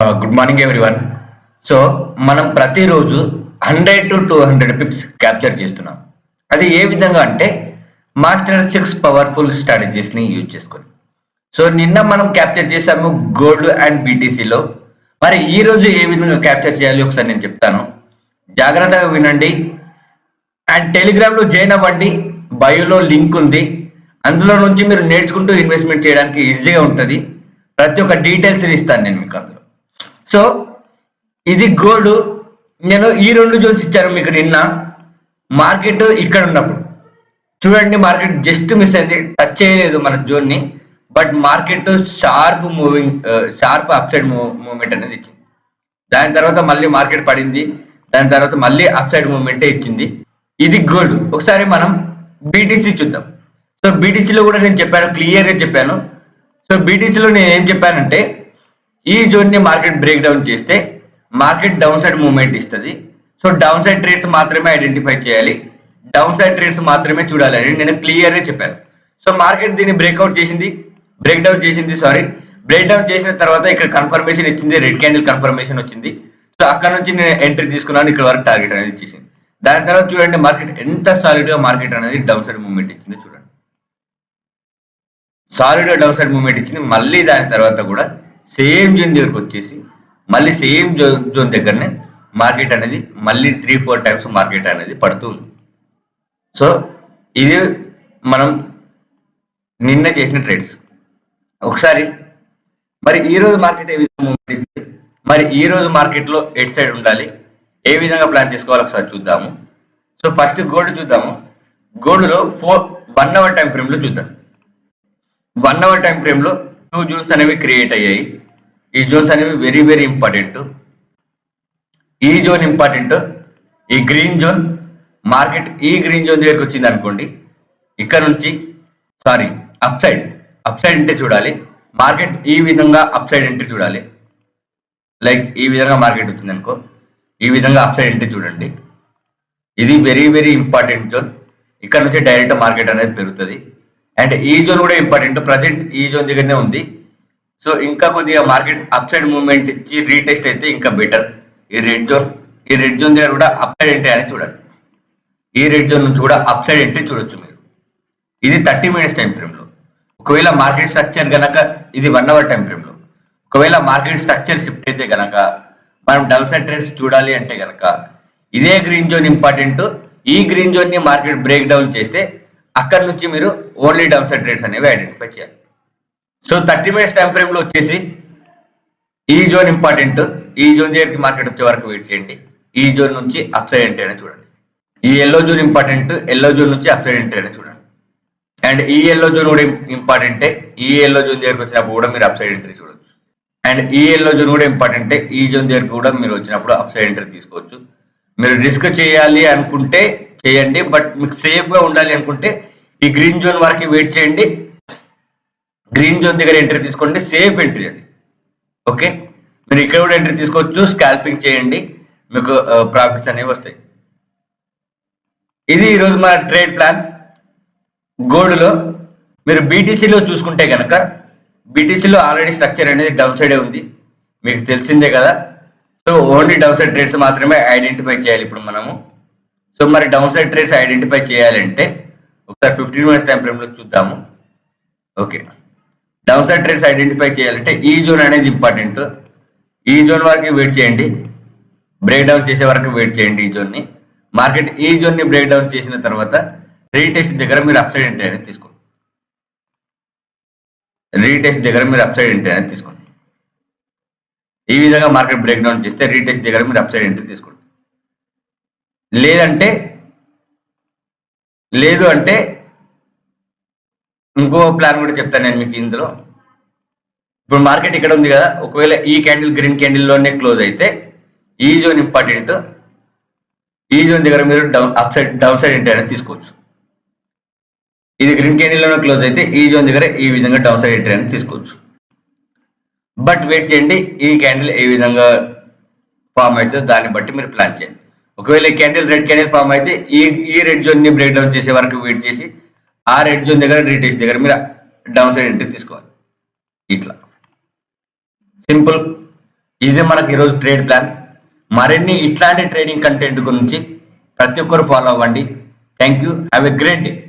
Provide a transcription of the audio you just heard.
Good morning everyone. So మనం ప్రతిరోజు 100 to 200 Pips capture చేస్తున్నాం. అది ఏ విధంగా అంటే మాస్టర్ 6 పవర్ఫుల్ స్ట్రాటజీస్ని యూజ్ చేసుకొని. సో నిన్న మనం క్యాప్చర్ చేసాము గోల్డ్ అండ్ బీటీసీలో. మరి ఈ రోజు ఏ విధంగా క్యాప్చర్ చేయాలి ఒకసారి నేను చెప్తాను. జాగ్రత్తగా వినండి అండ్ టెలిగ్రామ్లో జాయిన్ అవ్వండి. బయోలో లింక్ ఉంది. అందులో నుంచి మీరు నేర్చుకుంటూ ఇన్వెస్ట్మెంట్ చేయడానికి ఈజీగా ఉంటుంది. ప్రతి ఒక్క డీటెయిల్స్ ఇస్తాను నేను మీకు అందులో. సో ఇది గోల్డ్. నేను ఈ 2 జోన్స్ ఇచ్చాను మీకు నిన్న. మార్కెట్ ఇక్కడ ఉన్నప్పుడు చూడండి, మార్కెట్ జస్ట్ మిస్ అయింది, టచ్ చేయలేదు మన జోన్ని. But market sharp upside movement అనేది ఇచ్చింది. దాని తర్వాత మళ్ళీ మార్కెట్ పడింది. దాని తర్వాత మళ్ళీ అప్సైడ్ మూవ్మెంటే ఇచ్చింది. ఇది గోల్డ్. ఒకసారి మనం బీటీసీ చూద్దాం. సో బీటీసీలో కూడా నేను చెప్పాను, క్లియర్గా చెప్పాను. సో బీటీసీలో నేను ఏం చెప్పానంటే ఈ జోన్ ని మార్కెట్ బ్రేక్ డౌన్ చేస్తే మార్కెట్ డౌన్ సైడ్ మూవ్మెంట్ ఇస్తుంది. సో డౌన్ సైడ్ ట్రేడ్స్ మాత్రమే ఐడెంటిఫై చేయాలి, డౌన్ సైడ్ ట్రేడ్స్ మాత్రమే చూడాలి అని నేను క్లియర్గా చెప్పాను. సో మార్కెట్ దీన్ని బ్రేక్ డౌన్ చేసిన తర్వాత ఇక్కడ కన్ఫర్మేషన్ ఇచ్చింది, రెడ్ క్యాండిల్ కన్ఫర్మేషన్ వచ్చింది. సో అక్కడ నుంచి నేను ఎంట్రీ తీసుకున్నాను, ఇక్కడ వరకు టార్గెట్ అనేది ఇచ్చేసింది. దాని తర్వాత చూడండి మార్కెట్ ఎంత సాలిడ్ గా మార్కెట్ అనేది డౌన్ సైడ్ మూవ్మెంట్ ఇచ్చింది. చూడండి, సాలిడ్ గా డౌన్ సైడ్ మూవ్మెంట్ ఇచ్చింది. మళ్ళీ దాని తర్వాత కూడా సేమ్ జోన్ దగ్గరకు వచ్చేసి మళ్ళీ సేమ్ జోన్ దగ్గరనే మార్కెట్ అనేది మళ్ళీ 3-4 టైమ్స్ మార్కెట్ అనేది పడుతుంది. సో ఇది మనం నిన్న చేసిన ట్రేడ్స్. ఒకసారి మరి ఈ రోజు మార్కెట్ ఏ విధంగా మూవ్మెంట్ ఇస్తుంది, మరి ఈ రోజు మార్కెట్ లో ఎట్ సైడ్ ఉండాలి, ఏ విధంగా ప్లాన్ చేసుకోవాలి ఒకసారి చూద్దాము. సో ఫస్ట్ గోల్డ్ చూద్దాము. గోల్డ్ లో 1 అవర్ టైం ఫ్రేమ్ లో చూద్దాం. 1 అవర్ టైం ఫ్రేమ్ లో 2 జోన్స్ అనేవి క్రియేట్ అయ్యాయి. ఈ జోన్స్ అనేవి వెరీ వెరీ ఇంపార్టెంట్. ఈ జోన్ ఇంపార్టెంట్. ఈ గ్రీన్ జోన్, మార్కెట్ ఈ గ్రీన్ జోన్ దగ్గరికి వచ్చింది అనుకోండి, ఇక్కడ నుంచి అప్ సైడ్ ఎంట్రీ చూడాలి. మార్కెట్ ఈ విధంగా అప్ సైడ్ ఎంట్రీ చూడాలి. లైక్ ఈ విధంగా మార్కెట్ వచ్చింది అనుకో, ఈ విధంగా అప్ సైడ్ ఎంట్రీ చూడండి. ఇది వెరీ వెరీ ఇంపార్టెంట్ జోన్. ఇక్కడ నుంచి డైరెక్ట్ మార్కెట్ అనేది పెరుగుతుంది. అండ్ ఈ జోన్ కూడా ఇంపార్టెంట్. ప్రజెంట్ ఈ జోన్ దగ్గరనే ఉంది. సో ఇంకా కొద్దిగా మార్కెట్ అప్ సైడ్ మూవ్మెంట్ ఇచ్చి రీటెస్ట్ అయితే ఇంకా బెటర్. ఈ రెడ్ జోన్ దగ్గర కూడా అప్ సైడ్ ఎంట్రీ అని చూడాలి. ఈ రెడ్ జోన్ నుంచి కూడా అప్ సైడ్ ఎంట్రీ చూడొచ్చు మీరు. ఇది 30 మినిట్స్ టైం ఫ్రేమ్ లో. ఒకవేళ మార్కెట్ స్ట్రక్చర్ గనక ఇది 1 అవర్ టైం ఫ్రేమ్ లో, ఒకవేళ మార్కెట్ స్ట్రక్చర్ షిఫ్ట్ అయితే గనక మనం డౌన్ సైడ్ ట్రేడ్స్ చూడాలి అంటే గనక ఇదే గ్రీన్ జోన్ ఇంపార్టెంట్. ఈ గ్రీన్ జోన్ ని మార్కెట్ బ్రేక్ డౌన్ చేస్తే అక్కడ నుంచి మీరు ఓన్లీ డౌన్ సైడ్ ట్రేడ్స్ అనేవి ఐడెంటిఫై చేయాలి. సో 30 మినిట్స్ టైం ఫ్రేమ్ లో వచ్చేసి ఈ జోన్ ఇంపార్టెంట్. ఈ జోన్ దగ్గరికి మార్కెట్ వచ్చే వరకు వెయిట్ చేయండి. ఈ జోన్ నుంచి అప్ సైడ్ ఎంట్రీ అని చూడండి. ఈ yellow zone important. Yellow zone నుంచి అప్ సైడ్ ఎంట్రీ అని చూడండి. అండ్ ఈ ఎల్లో జోన్ కూడా ఇంపార్టెంటే. ఈ ఎల్లో జోన్ దగ్గరికి వచ్చినప్పుడు కూడా మీరు అప్ సైడ్ ఎంట్రీ చూడొచ్చు. అండ్ ఈ ఎల్లో జోన్ కూడా ఇంపార్టెంటే. ఈ జోన్ దగ్గరికి కూడా మీరు వచ్చినప్పుడు అప్ సైడ్ ఎంట్రీ తీసుకోవచ్చు. మీరు రిస్క్ చేయాలి అనుకుంటే చేయండి, బట్ మీకు సేఫ్ గా ఉండాలి అనుకుంటే ఈ గ్రీన్ జోన్ వరకు వెయిట్ చేయండి. గ్రీన్ జోన్ దగ్గర ఎంట్రీ తీసుకోండి, సేఫ్ ఎంట్రీ అది. ఓకే, మీరు ఇక్కడ కూడా ఎంట్రీ తీసుకోవచ్చు. స్కాల్పింగ్ చేయండి, మీకు ప్రాఫిట్స్ అనేవి వస్తాయి. ఇది ఈరోజు మన ట్రేడ్ ప్లాన్. గోల్డ్ లో మీరు బీటీసీలో చూసుకుంటే కనుక బీటీసీలో ఆల్రెడీ స్ట్రక్చర్ అనేది డౌన్ సైడే ఉంది, మీకు తెలిసిందే కదా. So only down side trades మాత్రమే ఐడెంటిఫై చేయాలి ఇప్పుడు మనము. సో మరి డౌన్ సైడ్ ట్రేడ్స్ ఐడెంటిఫై చేయాలంటే ఒకసారి 15 మినిట్స్ టైం ఫ్రేమ్ లో చూద్దాము. Okay, down side trades identify చేయాలంటే ఈ జోన్ అనేది ఇంపార్టెంట్. ఈ జోన్ వరకు వెయిట్ చేయండి, బ్రేక్ డౌన్ చేసే వరకు వెయిట్ చేయండి. ఈ జోన్ ని మార్కెట్ ఈ జోన్ ని బ్రేక్ డౌన్ చేసిన తర్వాత రీటెస్ట్ దగ్గర మీరు అప్ సైడ్ ఎంట్రీ అనేది తీసుకోండి. ఈ విధంగా మార్కెట్ బ్రేక్ డౌన్ చేస్తే రీటెస్ట్ దగ్గర మీరు అప్ సైడ్ ఎంట్రీ తీసుకోండి. లేదు అంటే ఇంకో ప్లాన్ కూడా చెప్తాను నేను మీకు ఇందులో. ఇప్పుడు మార్కెట్ ఇక్కడ ఉంది కదా, ఒకవేళ ఈ క్యాండిల్ గ్రీన్ క్యాండిల్ లోనే క్లోజ్ అయితే ఈ జోన్ ఇంపార్టెంట్. ఈ జోన్ దగ్గర మీరు డౌన్ సైడ్ ఎంట్రీ అనేది తీసుకోవచ్చు. ఇది గ్రీన్ క్యాండిల్ లోనే క్లోజ్ అయితే ఈ జోన్ దగ్గర ఈ విధంగా డౌన్ సైడ్ ఎంట్రీ అనేది తీసుకోవచ్చు. బట్ వెయిట్ చేయండి, ఈ క్యాండిల్ ఏ విధంగా ఫామ్ అవుతుందో దాన్ని బట్టి మీరు ప్లాన్ చేయండి. ఒకవేళ ఈ క్యాండిల్ రెడ్ క్యాండిల్ ఫామ్ అయితే ఈ రెడ్ జోన్ ని బ్రేక్ డౌన్ చేసే వరకు వెయిట్ చేసి ఆ రెడ్ జోన్ దగ్గర రీటెస్ట్ దగ్గర మీరు డౌన్ సైడ్ ఎంట్రీ తీసుకోవాలి. ఇట్లా సింపుల్. ఇది మనకి ఈరోజు ట్రేడ్ ప్లాన్. మరిన్ని ఇట్లాంటి ట్రేడింగ్ కంటెంట్ గురించి ప్రతి ఒక్కరు ఫాలో అవ్వండి. Thank you. Have a great day.